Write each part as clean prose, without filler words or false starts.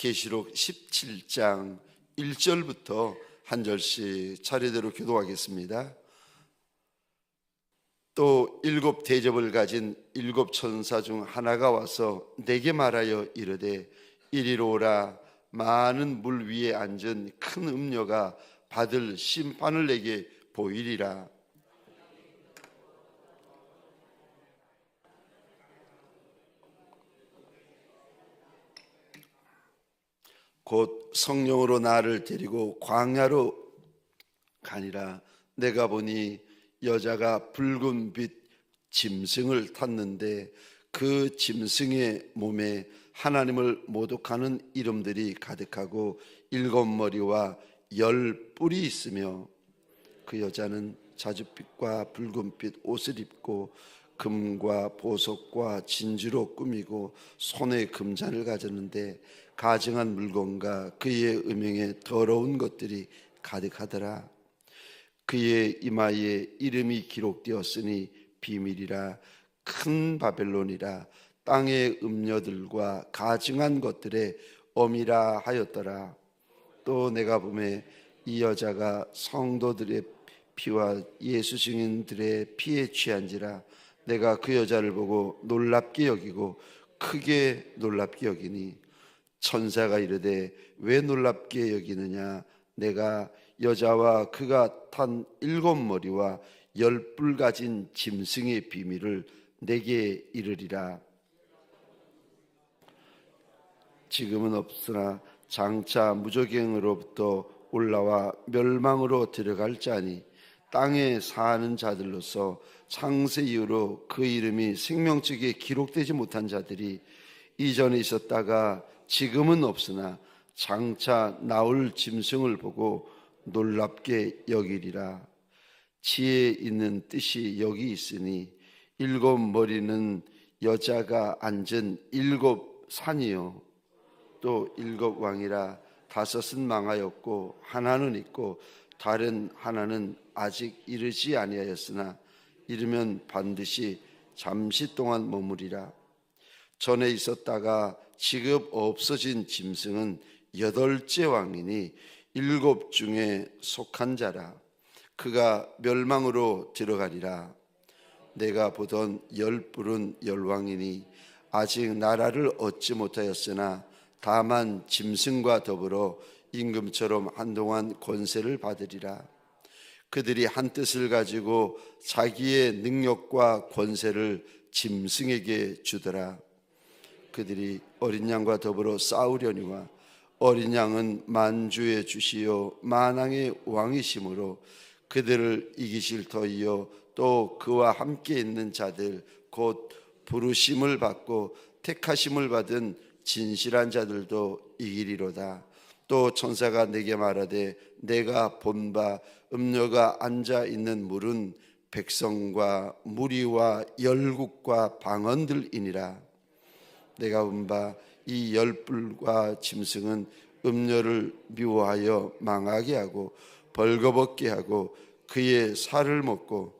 계시록 17장 1절부터 한 절씩 차례대로 교독하겠습니다. 또 7 대접을 가진 7 천사 중 하나가 와서 내게 말하여 이르되 이리로 오라. 많은 물 위에 앉은 큰 음녀가 받을 심판을 내게 보이리라. 곧 성령으로 나를 데리고 광야로 가니라. 내가 보니 여자가 붉은 빛 짐승을 탔는데 그 짐승의 몸에 하나님을 모독하는 이름들이 가득하고 7 머리와 10 뿔이 있으며 그 여자는 자줏빛과 붉은빛 옷을 입고 금과 보석과 진주로 꾸미고 손에 금잔을 가졌는데 가증한 물건과 그의 음행에 더러운 것들이 가득하더라. 그의 이마에 이름이 기록되었으니 비밀이라. 큰 바벨론이라. 땅의 음녀들과 가증한 것들의 어미라 하였더라. 또 내가 보매 이 여자가 성도들의 피와 예수 증인들의 피에 취한지라. 내가 그 여자를 보고 놀랍게 여기고 크게 놀랍게 여기니 천사가 이르되 왜 놀랍게 여기느냐. 내가 여자와 그가 탄 7 머리와 10 뿔 가진 짐승의 비밀을 내게 이르리라. 지금은 없으나 장차 무저갱으로부터 올라와 멸망으로 들어갈 자니 땅에 사는 자들로서 창세 이후로 그 이름이 생명책에 기록되지 못한 자들이 이전에 있었다가 지금은 없으나 장차 나올 짐승을 보고 놀랍게 여기리라. 지혜 있는 뜻이 여기 있으니 7 머리는 여자가 앉은 7 산이요 또 7 왕이라. 5은 망하였고 하나는 있고 다른 하나는 아직 이르지 아니하였으나 이르면 반드시 잠시 동안 머무리라. 전에 있었다가 지금 없어진 짐승은 8째 왕이니 7 중에 속한 자라. 그가 멸망으로 들어가리라. 내가 보던 10 뿔은 10왕이니 아직 나라를 얻지 못하였으나 다만 짐승과 더불어 임금처럼 한동안 권세를 받으리라. 그들이 한 뜻을 가지고 자기의 능력과 권세를 짐승에게 주더라. 그들이 어린 양과 더불어 싸우려니와 어린 양은 만주의 주시요 만왕의 왕이시므로 그들을 이기실 터이요 또 그와 함께 있는 자들 곧 부르심을 받고 택하심을 받은 진실한 자들도 이기리로다. 또 천사가 내게 말하되 내가 본 바 음녀가 앉아 있는 물은 백성과 무리와 열국과 방언들이니라. 내가 본 바 이 10 뿔과 짐승은 음녀를 미워하여 망하게 하고 벌거벗게 하고 그의 살을 먹고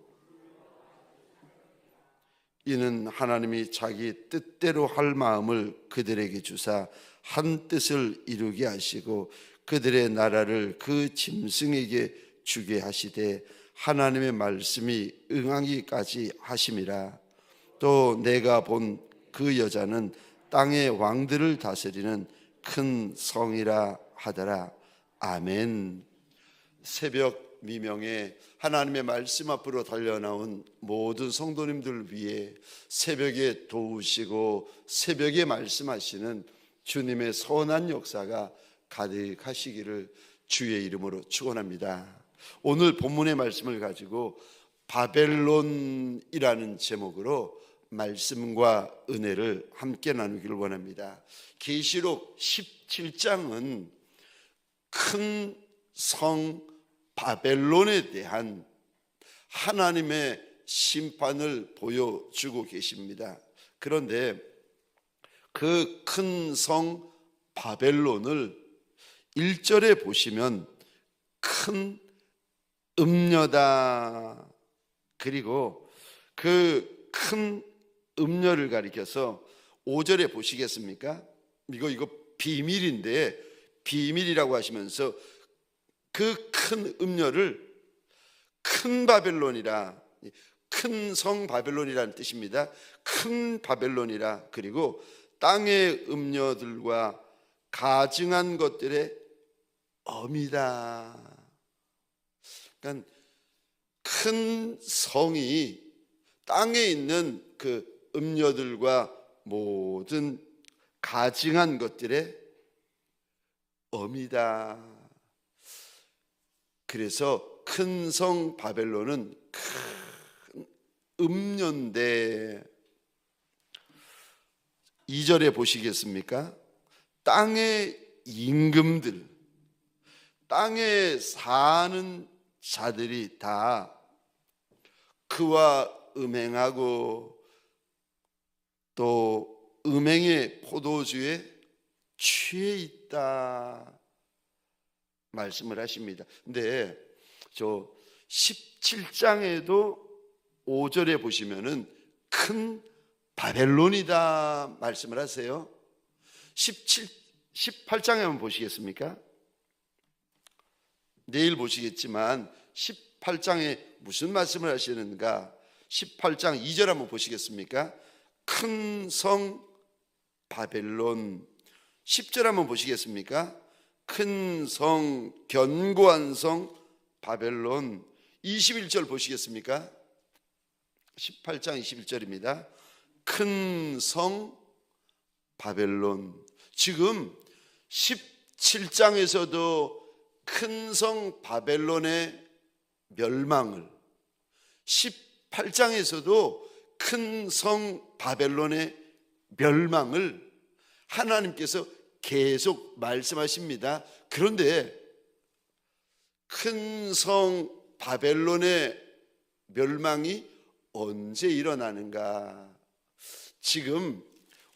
이는 하나님이 자기 뜻대로 할 마음을 그들에게 주사 한 뜻을 이루게 하시고 그들의 나라를 그 짐승에게 주게 하시되 하나님의 말씀이 응하기까지 하심이라. 또 내가 본 그 여자는 땅의 왕들을 다스리는 큰 성이라 하더라. 아멘. 새벽 미명에 하나님의 말씀 앞으로 달려나온 모든 성도님들 위해 새벽에 도우시고 새벽에 말씀하시는 주님의 선한 역사가 가득하시기를 주의 이름으로 축원합니다. 오늘 본문의 말씀을 가지고 바벨론이라는 제목으로 말씀과 은혜를 함께 나누기를 원합니다. 계시록 17장은 큰 성 바벨론에 대한 하나님의 심판을 보여주고 계십니다. 그런데 그 큰 성 바벨론을 1절에 보시면 큰 음녀다. 그리고 그 큰 음녀를 가리켜서 5절에 보시겠습니까? 이거 비밀인데, 비밀이라고 하시면서 그 큰 음녀를 큰 바벨론이라, 큰 성 바벨론이라는 뜻입니다. 큰 바벨론이라. 그리고 땅의 음녀들과 가증한 것들의 엄이다. 그러니까 큰 성이 땅에 있는 그 음녀들과 모든 가증한 것들의 엄이다. 그래서 큰 성 바벨론은 큰 음녀인데, 2절에 보시겠습니까? 땅의 임금들, 땅에 사는 자들이 다 그와 음행하고 또 음행의 포도주에 취해 있다 말씀을 하십니다. 근데 저 17장에도 5절에 보시면은 큰 바벨론이다 말씀을 하세요. 18장에 한번 보시겠습니까? 내일 보시겠지만 18장에 무슨 말씀을 하시는가? 18장 2절 한번 보시겠습니까? 큰 성 바벨론. 10절 한번 보시겠습니까? 큰 성, 견고한 성 바벨론. 21절 보시겠습니까? 18장 21절입니다. 큰 성 바벨론. 지금 17장에서도 큰 성 바벨론의 멸망을, 18장에서도 큰 성 바벨론의 멸망을 하나님께서 계속 말씀하십니다. 그런데 큰 성 바벨론의 멸망이 언제 일어나는가? 지금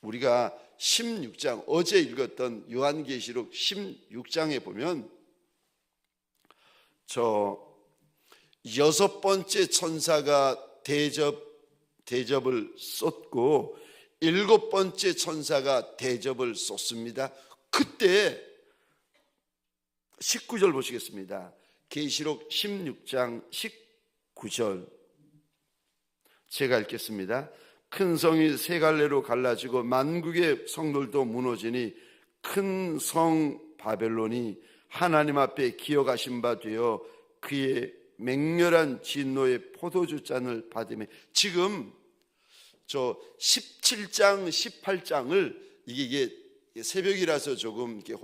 우리가 16장, 어제 읽었던 요한계시록 16장에 보면 저 6번째 천사가 대접을 쏟고 7번째 천사가 대접을 쏟습니다. 그때 19절 보시겠습니다. 계시록 16장 19절 제가 읽겠습니다. 큰 성이 세 갈래로 갈라지고 만국의 성들도 무너지니 큰 성 바벨론이 하나님 앞에 기어가신 바 되어 그의 맹렬한 진노의 포도주 잔을 받으며, 지금 저 17장 18장을 이게 새벽이라서 조금 이렇게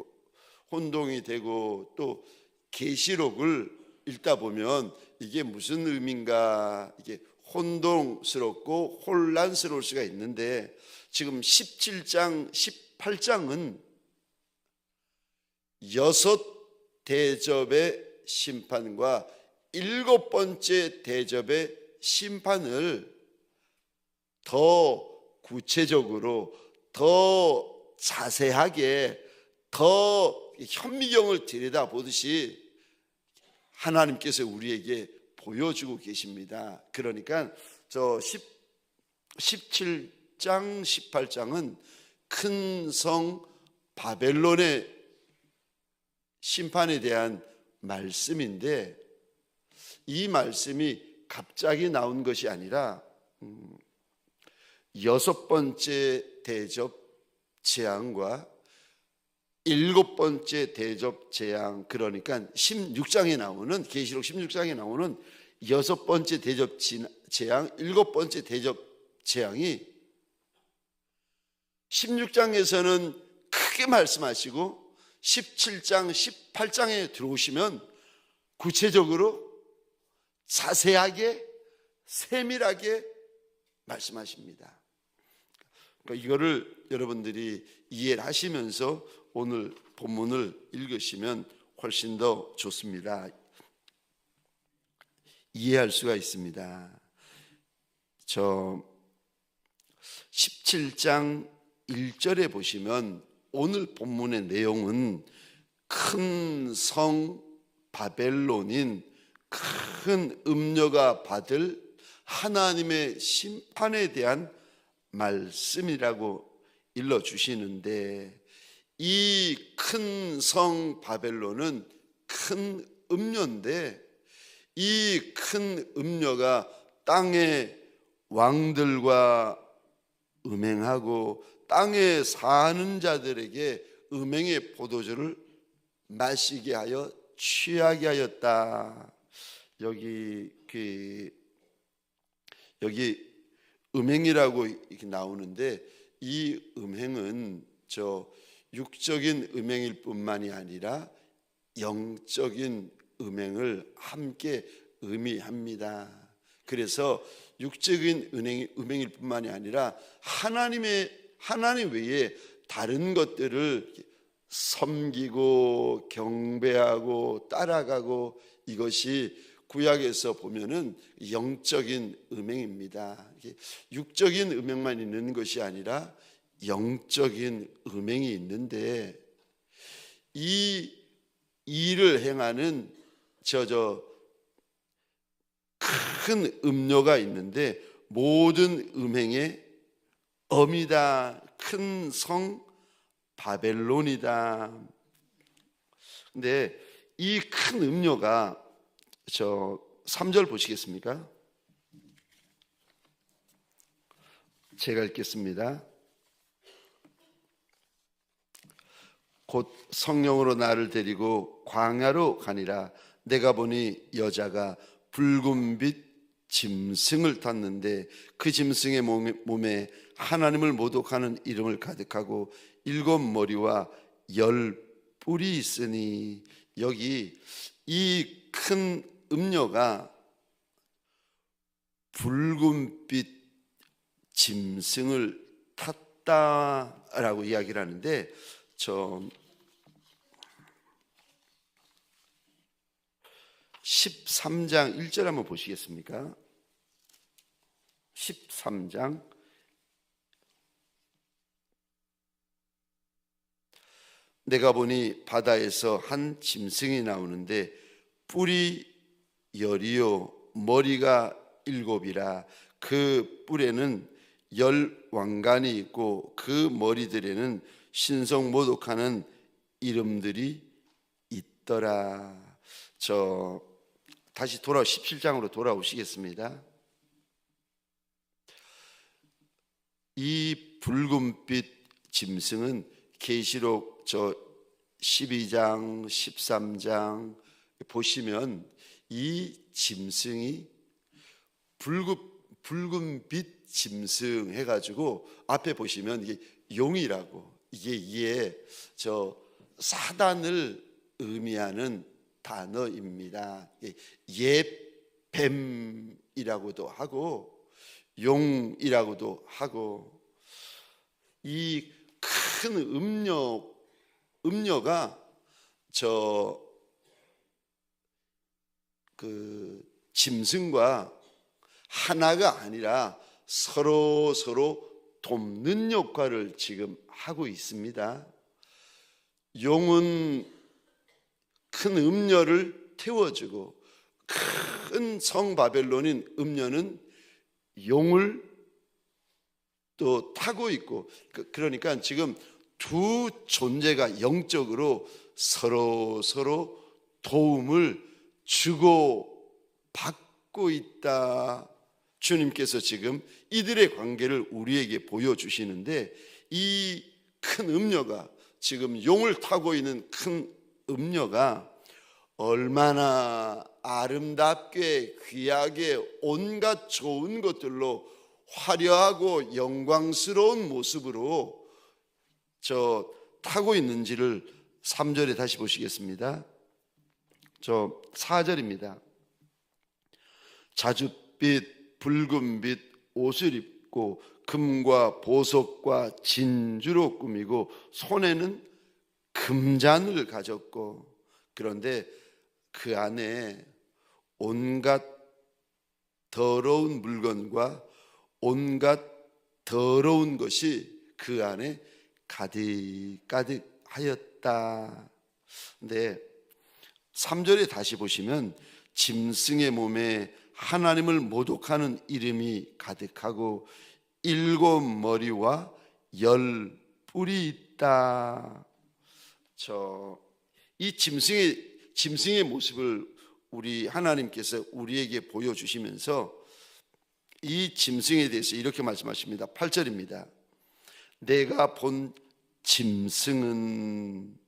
혼동이 되고, 또 계시록을 읽다 보면 이게 무슨 의미인가 이게 혼동스럽고 혼란스러울 수가 있는데, 지금 17장 18장은 6 대접의 심판과 7번째 대접의 심판을 더 구체적으로, 더 자세하게, 더 현미경을 들여다보듯이 하나님께서 우리에게 보여주고 계십니다. 그러니까 저 17장 18장은 큰 성 바벨론의 심판에 대한 말씀인데, 이 말씀이 갑자기 나온 것이 아니라 6번째 대접 재앙과 7번째 대접 재앙, 그러니까 16장에 나오는, 계시록 16장에 나오는 6번째 대접 재앙, 7번째 대접 재앙이 16장에서는 크게 말씀하시고 17장 18장에 들어오시면 구체적으로 자세하게 세밀하게 말씀하십니다. 그러니까 이거를 여러분들이 이해를 하시면서 오늘 본문을 읽으시면 훨씬 더 좋습니다. 이해할 수가 있습니다. 저 17장 1절에 보시면 오늘 본문의 내용은 큰 성 바벨론인 큰 음녀가 받을 하나님의 심판에 대한 말씀이라고 일러주시는데, 이 큰 성 바벨론은 큰 음녀인데, 이 큰 음녀가 땅의 왕들과 음행하고 땅에 사는 자들에게 음행의 포도주를 마시게 하여 취하게 하였다. 여기 음행이라고 이렇게 나오는데, 이 음행은 저 육적인 음행일 뿐만이 아니라 영적인 음행을 함께 의미합니다. 그래서 육적인 음행일 뿐만이 아니라 하나님 외에 다른 것들을 섬기고 경배하고 따라가고, 이것이 구약에서 보면은 영적인 음행입니다. 육적인 음행만 있는 것이 아니라 영적인 음행이 있는데, 이 일을 행하는 큰 음녀가 있는데, 모든 음행의 어미다. 큰 성 바벨론이다. 근데 이 큰 음녀가 3절 보시겠습니까? 제가 읽겠습니다. 곧 성령으로 나를 데리고 광야로 가니라. 내가 보니 여자가 붉은빛 짐승을 탔는데, 그 짐승의 몸에 하나님을 모독하는 이름을 가득하고 7 머리와 10 뿔이 있으니, 여기 이 큰 음녀가 붉은빛 짐승을 탔다라고 이야기를 하는데, 13장 1절 한번 보시겠습니까? 13장 내가 보니 바다에서 한 짐승이 나오는데 뿔이 10이요 머리가 7이라. 그 뿔에는 10 왕관이 있고 그 머리들에는 신성 모독하는 이름들이 있더라. 다시 17장으로 돌아오시겠습니다. 이 붉은빛 짐승은 계시록 12장 13장 보시면 이 짐승이 붉은빛 짐승 해가지고 앞에 보시면 이게 용이라고, 이게 사단을 의미하는 단어입니다. 옛뱀이라고도 하고 용이라고도 하고, 이 큰 음녀가 짐승과 하나가 아니라 서로 돕는 역할을 지금 하고 있습니다. 용은 큰 음녀를 태워주고, 큰 성 바벨론인 음녀는 용을 또 타고 있고, 그러니까 지금 두 존재가 영적으로 서로 도움을 주고 받고 있다. 주님께서 지금 이들의 관계를 우리에게 보여주시는데, 이 큰 음녀가, 지금 용을 타고 있는 큰 음녀가 얼마나 아름답게 귀하게 온갖 좋은 것들로 화려하고 영광스러운 모습으로 타고 있는지를 3절에 다시 보시겠습니다. 4절입니다. 자줏빛 붉은빛 옷을 입고 금과 보석과 진주로 꾸미고 손에는 금잔을 가졌고, 그런데 그 안에 온갖 더러운 물건과 온갖 더러운 것이 그 안에 가득하였다. 근데 3절에 다시 보시면 짐승의 몸에 하나님을 모독하는 이름이 가득하고 7 머리와 10 뿔이 있다. 이 짐승의 모습을 우리 하나님께서 우리에게 보여주시면서 이 짐승에 대해서 이렇게 말씀하십니다. 8절입니다. 내가 본 짐승은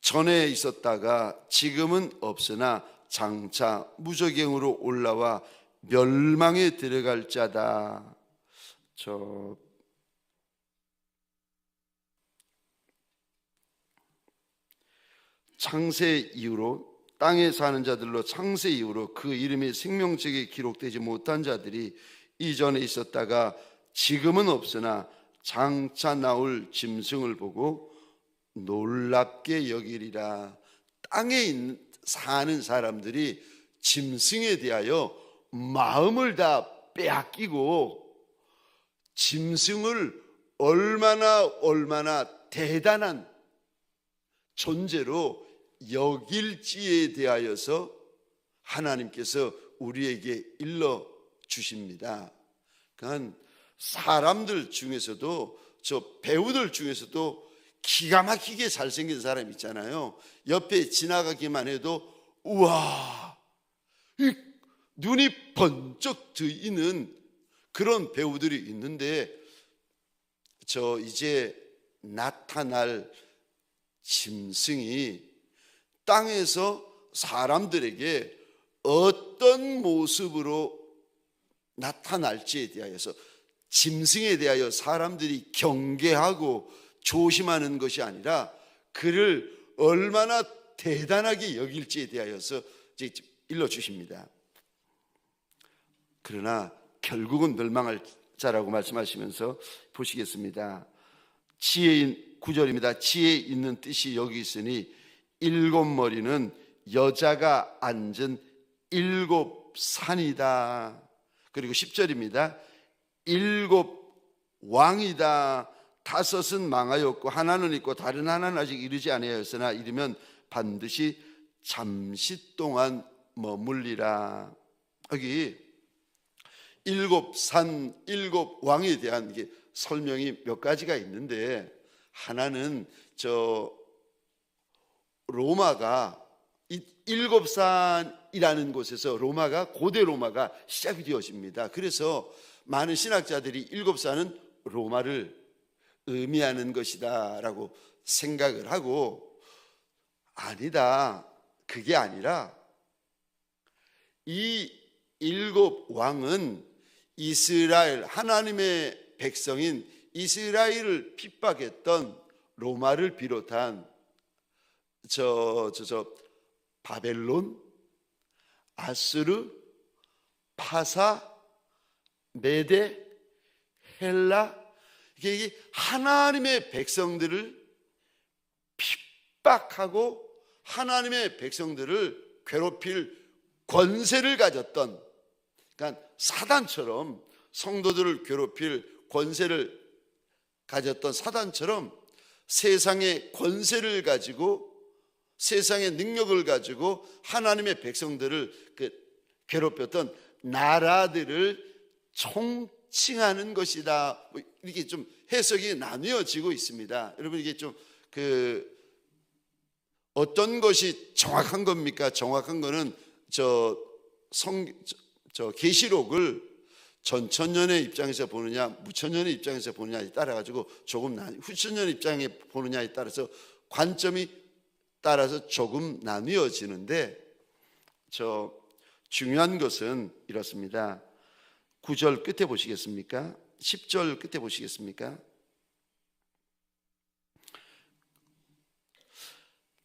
전에 있었다가 지금은 없으나 장차 무저갱으로 올라와 멸망에 들어갈 자다. 창세 이후로 땅에 사는 자들로 창세 이후로 그 이름이 생명책에 기록되지 못한 자들이 이전에 있었다가 지금은 없으나 장차 나올 짐승을 보고 놀랍게 여기리라. 땅에 사는 사람들이 짐승에 대하여 마음을 다 빼앗기고 짐승을 얼마나 대단한 존재로 여길지에 대하여서 하나님께서 우리에게 일러 주십니다. 그러니까 사람들 중에서도 배우들 중에서도 기가 막히게 잘생긴 사람 있잖아요. 옆에 지나가기만 해도 우와, 눈이 번쩍 뜨이는 그런 배우들이 있는데 이제 나타날 짐승이 땅에서 사람들에게 어떤 모습으로 나타날지에 대하여서 짐승에 대하여 사람들이 경계하고 조심하는 것이 아니라 그를 얼마나 대단하게 여길지에 대하여서 일러주십니다. 그러나 결국은 멸망할 자라고 말씀하시면서 보시겠습니다. 9절입니다. 지혜 있는 뜻이 여기 있으니 일곱 머리는 여자가 앉은 일곱 산이다. 그리고 10절입니다. 일곱 왕이다. 다섯은 망하였고 하나는 있고 다른 하나는 아직 이르지 아니하였으나 이르면 반드시 잠시 동안 머물리라. 여기 일곱 산, 일곱 왕에 대한 설명이 몇 가지가 있는데, 하나는 로마가 일곱 산이라는 곳에서 고대 로마가 시작이 되어집니다. 그래서 많은 신학자들이 일곱 산은 로마를 의미하는 것이다 라고 생각을 하고, 아니다, 그게 아니라 이 일곱 왕은 이스라엘, 하나님의 백성인 이스라엘을 핍박했던 로마를 비롯한 바벨론, 아수르, 파사, 메데, 헬라, 이게 하나님의 백성들을 핍박하고 하나님의 백성들을 괴롭힐 권세를 가졌던, 그러니까 사단처럼 성도들을 괴롭힐 권세를 가졌던 사단처럼 세상의 권세를 가지고 세상의 능력을 가지고 하나님의 백성들을 괴롭혔던 나라들을 총칭하는 것이다. 이렇게 좀 해석이 나뉘어지고 있습니다. 여러분, 이게 좀 어떤 것이 정확한 겁니까? 정확한 거는 계시록을 전천년의 입장에서 보느냐 무천년의 입장에서 보느냐에 따라 가지고 조금 후천년의 입장에 보느냐에 따라서 관점이 따라서 조금 나뉘어지는데, 중요한 것은 이렇습니다. 9절 끝에 보시겠습니까? 10절 끝에 보시겠습니까?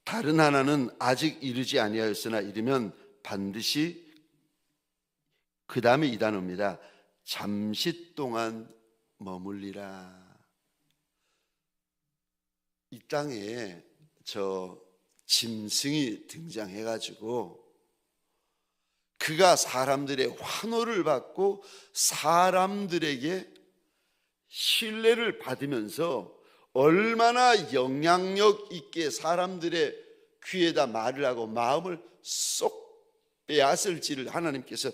다른 하나는 아직 이르지 아니하였으나 이르면 반드시, 그 다음에 이 단어입니다. 잠시 동안 머물리라. 이 땅에 짐승이 등장해가지고 그가 사람들의 환호를 받고 사람들에게 신뢰를 받으면서 얼마나 영향력 있게 사람들의 귀에다 말을 하고 마음을 쏙 빼앗을지를 하나님께서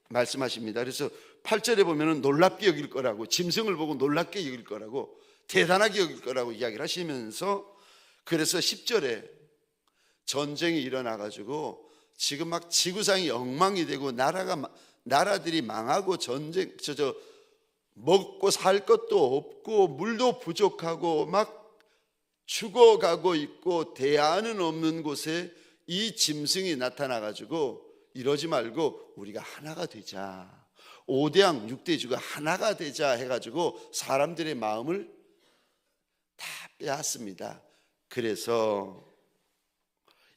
말씀하십니다. 그래서 8절에 보면은 놀랍게 여길 거라고, 짐승을 보고 놀랍게 여길 거라고, 대단하게 여길 거라고 이야기를 하시면서 그래서 10절에 전쟁이 일어나가지고 지금 막 지구상이 엉망이 되고 나라들이 망하고 전쟁 먹고 살 것도 없고 물도 부족하고 막 죽어가고 있고 대안은 없는 곳에 이 짐승이 나타나가지고 이러지 말고 우리가 하나가 되자, 5대양 6대주가 하나가 되자 해가지고 사람들의 마음을 다 빼앗습니다. 그래서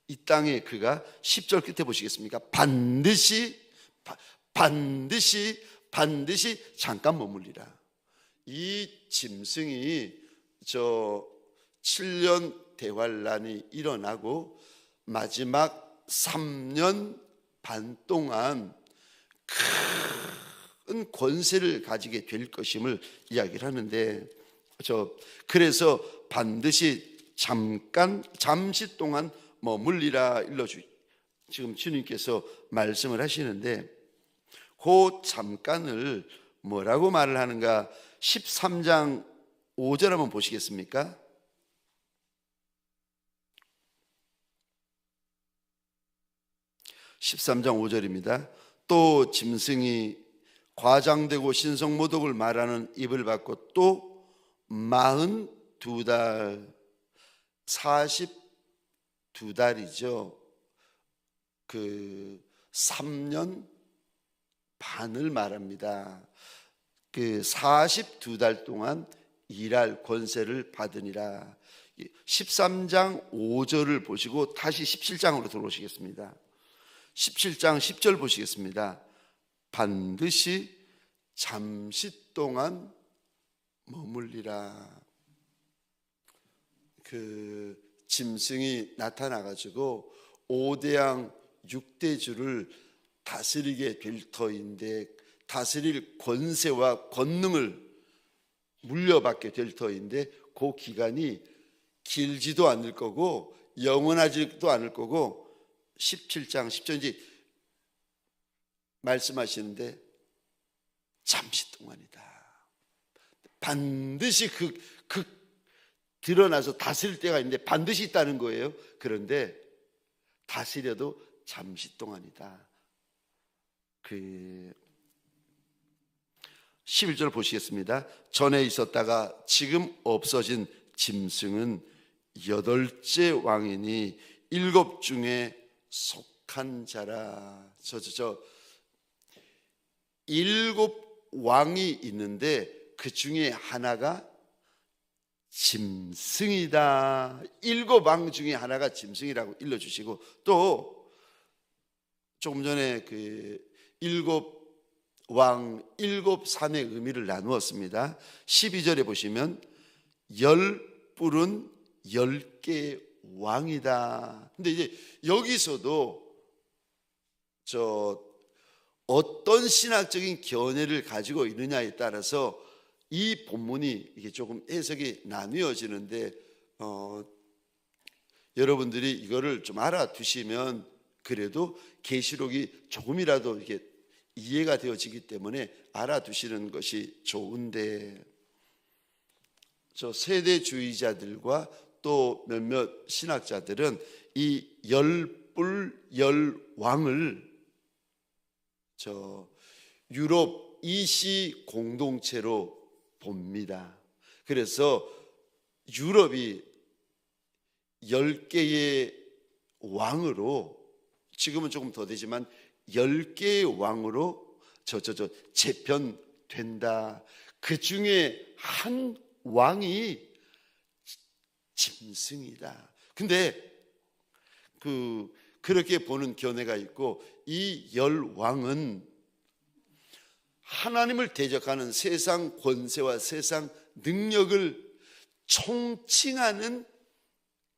이 땅에 그가 10절 끝에 보시겠습니까? 반드시 잠깐 머물리라. 이 짐승이 7년 대환란이 일어나고 마지막 3년 반 동안 큰 권세를 가지게 될 것임을 이야기를 하는데, 그래서 반드시 잠시 동안 머물리라 지금 주님께서 말씀을 하시는데, 그 잠깐을 뭐라고 말을 하는가? 13장 5절 한번 보시겠습니까? 13장 5절입니다. 또 짐승이 과장되고 신성모독을 말하는 입을 받고 또 42달 42달이죠. 그 3년 반을 말합니다. 그 42달 동안 일할 권세를 받으니라. 13장 5절을 보시고 다시 17장으로 들어오시겠습니다. 17장 10절 보시겠습니다. 반드시 잠시 동안 머물리라. 그 짐승이 나타나가지고 5대양 6대주를 다스리게 될 터인데, 다스릴 권세와 권능을 물려받게 될 터인데, 그 기간이 길지도 않을 거고 영원하지도 않을 거고, 17장 10절인지 말씀하시는데 잠시 동안이다. 반드시 드러나서 다스릴 때가 있는데 반드시 있다는 거예요. 그런데 다스려도 잠시 동안이다. 11절 보시겠습니다. 전에 있었다가 지금 없어진 짐승은 8째 왕이니 7 중에 속한 자라. 7 왕이 있는데 그 중에 하나가 짐승이다. 7 왕 중에 하나가 짐승이라고 일러주시고, 또 조금 전에 그 7 왕 7 산의 의미를 나누었습니다. 12절에 보시면 10뿔은 10개의 왕이다. 근데 이제 여기서도 어떤 신학적인 견해를 가지고 있느냐에 따라서 이 본문이 이게 조금 해석이 나뉘어지는데, 여러분들이 이거를 좀 알아두시면 그래도 계시록이 조금이라도 이게 이해가 되어지기 때문에 알아두시는 것이 좋은데, 세대주의자들과 또 몇몇 신학자들은 이 10뿔 10왕을 유럽 이시 공동체로 봅니다. 그래서 유럽이 10개의 왕으로, 지금은 조금 더 되지만 10개의 왕으로 재편된다. 그 중에 한 왕이 짐승이다. 근데 그렇게 보는 견해가 있고, 이 10왕은 하나님을 대적하는 세상 권세와 세상 능력을 총칭하는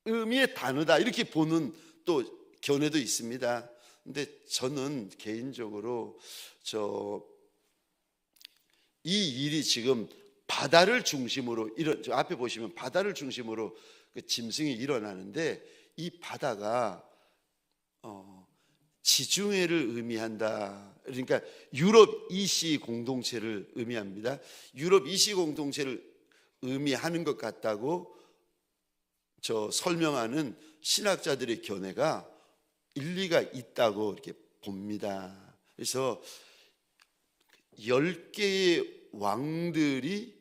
의미의 단어다, 이렇게 보는 또 견해도 있습니다. 근데 저는 개인적으로 이 일이 지금 바다를 중심으로 앞에 보시면 바다를 중심으로 그 짐승이 일어나는데, 이 바다가 지중해를 의미한다. 그러니까 유럽 이시 공동체를 의미합니다. 유럽 이시 공동체를 의미하는 것 같다고 설명하는 신학자들의 견해가 일리가 있다고 이렇게 봅니다. 그래서 10개의 왕들이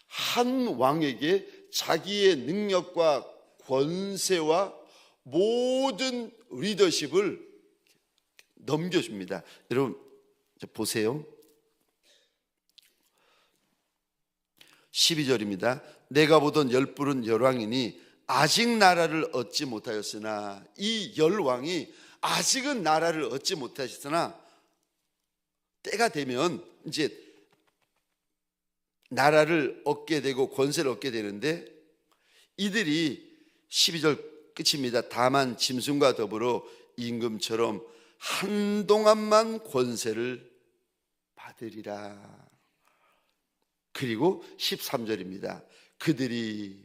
한 왕에게 자기의 능력과 권세와 모든 리더십을 넘겨줍니다. 여러분 보세요. 12절입니다. 내가 보던 10뿔은 열왕이니 아직 나라를 얻지 못하였으나, 이 열왕이 아직은 나라를 얻지 못하셨으나 때가 되면 이제 나라를 얻게 되고 권세를 얻게 되는데, 이들이 12절 끝입니다. 다만 짐승과 더불어 임금처럼 한동안만 권세를 받으리라. 그리고 13절입니다. 그들이,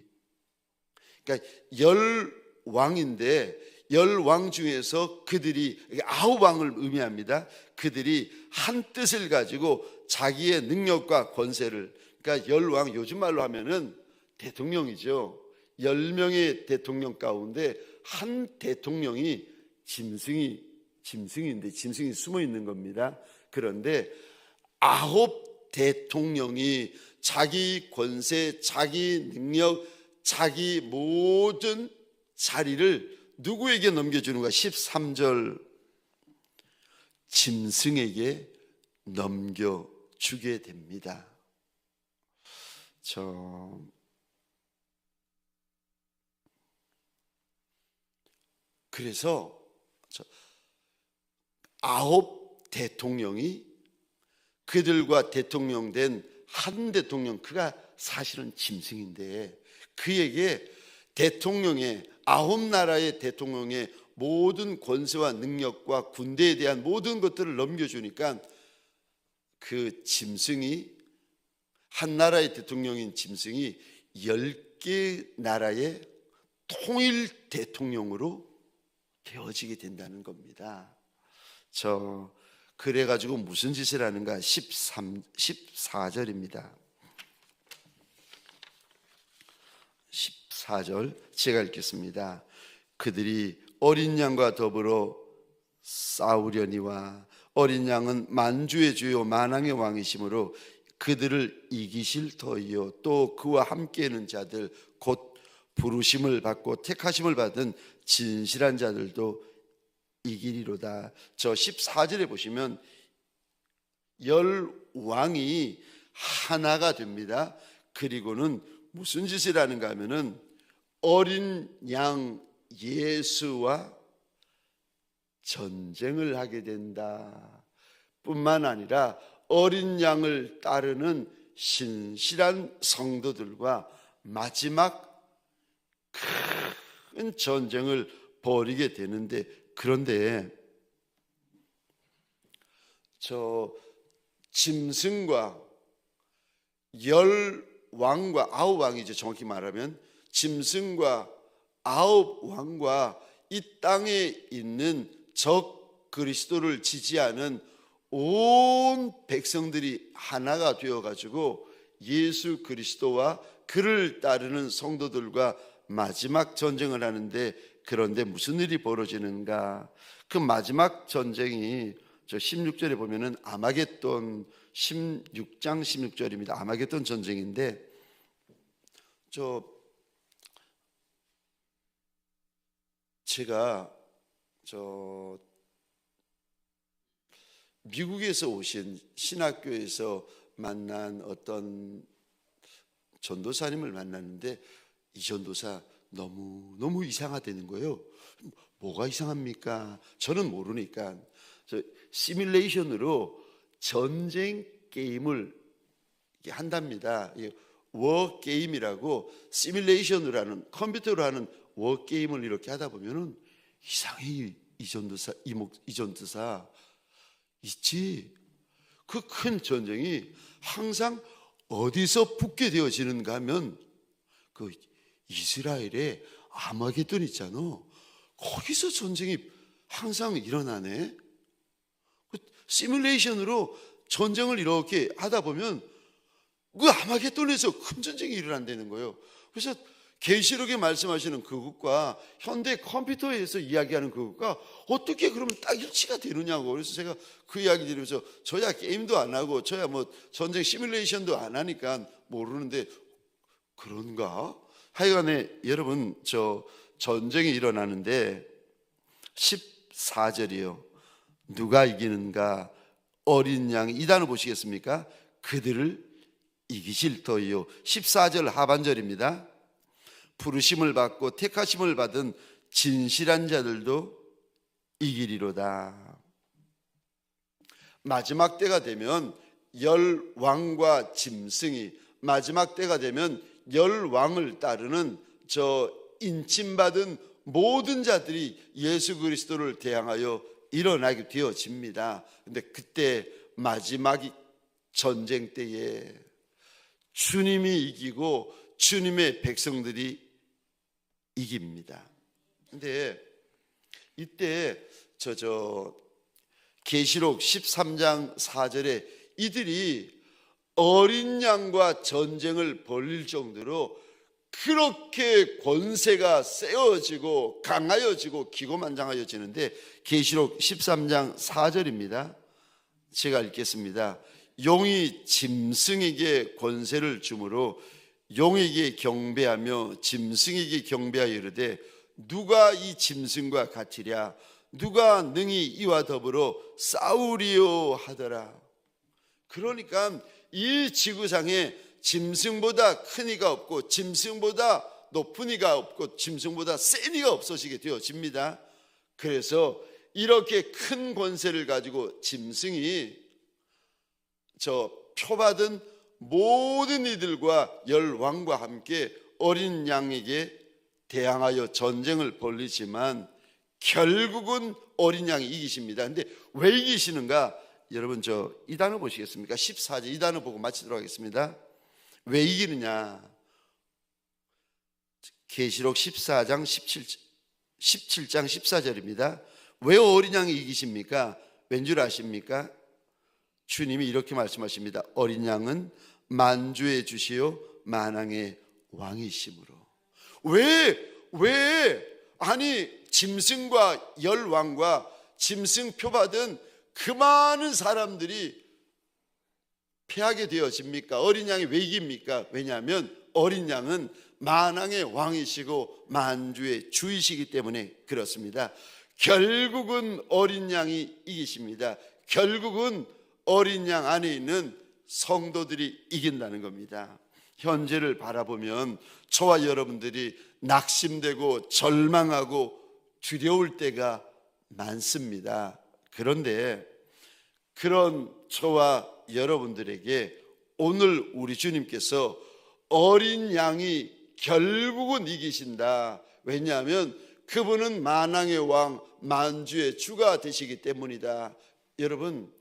그러니까 10왕인데 10왕 중에서 그들이 9왕을 의미합니다. 그들이 한 뜻을 가지고 자기의 능력과 권세를, 그러니까 10왕, 요즘 말로 하면은 대통령이죠. 10명의 대통령 가운데 한 대통령이 짐승인데 짐승이 숨어 있는 겁니다. 그런데 9 대통령이 자기 권세, 자기 능력, 자기 모든 자리를 누구에게 넘겨주는가? 13절 짐승에게 넘겨주게 됩니다. 그래서 9 대통령이 그들과 대통령 된 한 대통령, 그가 사실은 짐승인데 그에게 대통령의 9 나라의 대통령의 모든 권세와 능력과 군대에 대한 모든 것들을 넘겨주니까 그 짐승이, 한 나라의 대통령인 짐승이 10개 나라의 통일 대통령으로 되어지게 된다는 겁니다. 그래가지고 무슨 짓을 하는가? 14절입니다. 14절 제가 읽겠습니다. 그들이 어린 양과 더불어 싸우려니와 어린 양은 만주의 주요 만왕의 왕이시므로 그들을 이기실 터이요 또 그와 함께 있는 자들 곧 부르심을 받고 택하심을 받은 진실한 자들도 이기리로다. 14절에 보시면 10왕이 하나가 됩니다. 그리고는 무슨 짓을 하는가 하면은 어린 양 예수와 전쟁을 하게 된다. 뿐만 아니라 어린 양을 따르는 신실한 성도들과 마지막 큰 전쟁을 벌이게 되는데, 그런데 짐승과 10왕과 9왕이죠. 정확히 말하면 짐승과 9왕과 이 땅에 있는 적 그리스도를 지지하는 온 백성들이 하나가 되어가지고 예수 그리스도와 그를 따르는 성도들과 마지막 전쟁을 하는데, 그런데 무슨 일이 벌어지는가? 그 마지막 전쟁이 16절에 보면은 아마겟돈, 16장 16절입니다. 아마겟돈 전쟁인데, 제가 미국에서 오신 신학교에서 만난 어떤 전도사님을 만났는데, 이 전도사 너무 이상하다는 거예요. 뭐가 이상합니까? 저는 모르니까 시뮬레이션으로 전쟁 게임을 한답니다. 워 게임이라고 시뮬레이션으로 하는, 컴퓨터로 하는 워 게임을 이렇게 하다 보면은 이상해. 이 전도사 있지. 그 큰 전쟁이 항상 어디서 붙게 되어지는가 하면 그 이스라엘의 아마겟돈 있잖아. 거기서 전쟁이 항상 일어나네. 시뮬레이션으로 전쟁을 이렇게 하다 보면 그 아마겟돈에서 큰 전쟁이 일어난다는 거예요. 그래서 계시록에 말씀하시는 그것과 현대 컴퓨터에서 이야기하는 그것과 어떻게 그러면 딱 일치가 되느냐고. 그래서 제가 그 이야기 들으면서 저야 게임도 안 하고 저야 뭐 전쟁 시뮬레이션도 안 하니까 모르는데 그런가? 하여간에 여러분, 저 전쟁이 일어나는데 14절이요. 누가 이기는가? 어린 양이, 이 단어 보시겠습니까? 그들을 이기실 터이요. 14절 하반절입니다. 부르심을 받고 택하심을 받은 진실한 자들도 이기리로다. 마지막 때가 되면 열 왕과 짐승이, 마지막 때가 되면 열 왕을 따르는 저 인침받은 모든 자들이 예수 그리스도를 대항하여 일어나게 되어집니다. 근데 그때 마지막 전쟁 때에 주님이 이기고 주님의 백성들이 이깁니다. 근데 이때 계시록 13장 4절에 이들이 어린 양과 전쟁을 벌일 정도로 그렇게 권세가 세워지고 강하여지고 기고만장하여지는데, 계시록 13장 4절입니다. 제가 읽겠습니다. 용이 짐승에게 권세를 주므로 용에게 경배하며 짐승에게 경배하여 이르되 누가 이 짐승과 같으랴? 누가 능히 이와 더불어 싸우리요 하더라. 그러니까 이 지구상에 짐승보다 큰 이가 없고 짐승보다 높은 이가 없고 짐승보다 센 이가 없어지게 되어집니다. 그래서 이렇게 큰 권세를 가지고 짐승이 표받은 모든 이들과 열 왕과 함께 어린 양에게 대항하여 전쟁을 벌이지만 결국은 어린 양이 이기십니다. 근데 왜 이기시는가? 여러분, 이 단어 보시겠습니까? 14절, 이 단어 보고 마치도록 하겠습니다. 왜 이기느냐? 계시록 14장 17장 14절입니다. 왜 어린 양이 이기십니까? 왠 줄 아십니까? 주님이 이렇게 말씀하십니다. 어린 양은 만주의 주시요 만왕의 왕이심으로. 아니 짐승과 열왕과 짐승 표받은 그 많은 사람들이 패하게 되어집니까? 어린 양이 왜 이깁니까? 왜냐하면 어린 양은 만왕의 왕이시고 만주의 주이시기 때문에 그렇습니다. 결국은 어린 양이 이기십니다. 결국은 어린 양 안에 있는 성도들이 이긴다는 겁니다. 현재를 바라보면 저와 여러분들이 낙심되고 절망하고 두려울 때가 많습니다. 그런데 그런 저와 여러분들에게 오늘 우리 주님께서 어린 양이 결국은 이기신다. 왜냐하면 그분은 만왕의 왕, 만주의 주가 되시기 때문이다. 여러분,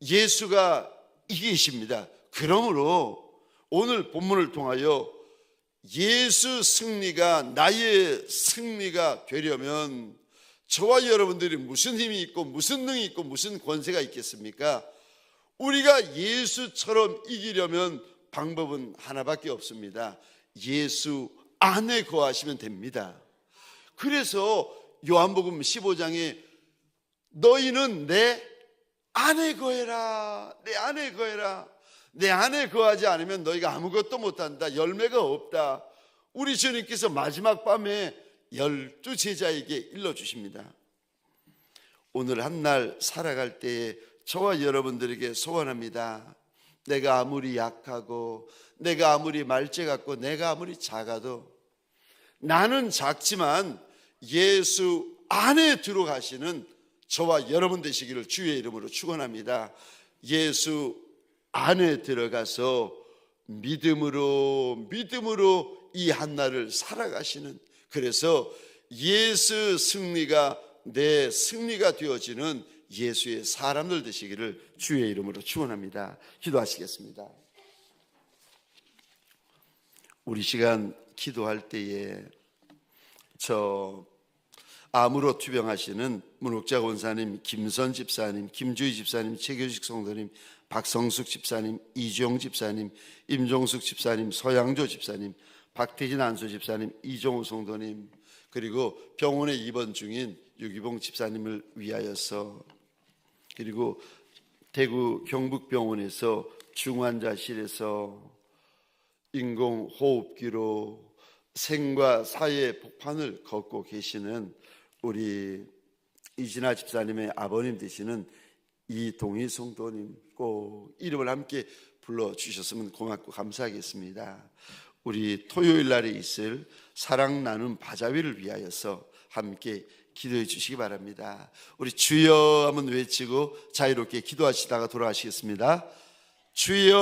예수가 이기십니다. 그러므로 오늘 본문을 통하여 예수 승리가 나의 승리가 되려면 저와 여러분들이 무슨 힘이 있고 무슨 능이 있고 무슨 권세가 있겠습니까? 우리가 예수처럼 이기려면 방법은 하나밖에 없습니다. 예수 안에 거하시면 됩니다. 그래서 요한복음 15장에 너희는 내 안에 거해라, 내 안에 거해라. 내 안에 거하지 않으면 너희가 아무것도 못한다. 열매가 없다. 우리 주님께서 마지막 밤에 12 제자에게 일러주십니다. 오늘 한날 살아갈 때에 저와 여러분들에게 소원합니다. 내가 아무리 약하고 내가 아무리 말죄 같고 내가 아무리 작아도 나는 작지만 예수 안에 들어가시는 저와 여러분 되시기를 주의 이름으로 축원합니다. 예수 안에 들어가서 믿음으로 이 한날을 살아가시는, 그래서 예수 승리가 내 승리가 되어지는 예수의 사람들 되시기를 주의 이름으로 축원합니다. 기도하시겠습니다. 우리 시간 기도할 때에 암으로 투병하시는 문옥자 권사님, 김선 집사님, 김주희 집사님, 최교식 성도님, 박성숙 집사님, 이주영 집사님, 임종숙 집사님, 서양조 집사님, 박태진 안수 집사님, 이종우 성도님, 그리고 병원에 입원 중인 유기봉 집사님을 위하여서, 그리고 대구 경북병원에서 중환자실에서 인공호흡기로 생과 사의 복판을 걷고 계시는 우리 이진아 집사님의 아버님 되시는 이동희 성도님, 꼭 이름을 함께 불러주셨으면 고맙고 감사하겠습니다. 우리 토요일 날에 있을 사랑 나눔 바자회를 위하여서 함께 기도해 주시기 바랍니다. 우리 주여 한번 외치고 자유롭게 기도하시다가 돌아가시겠습니다. 주여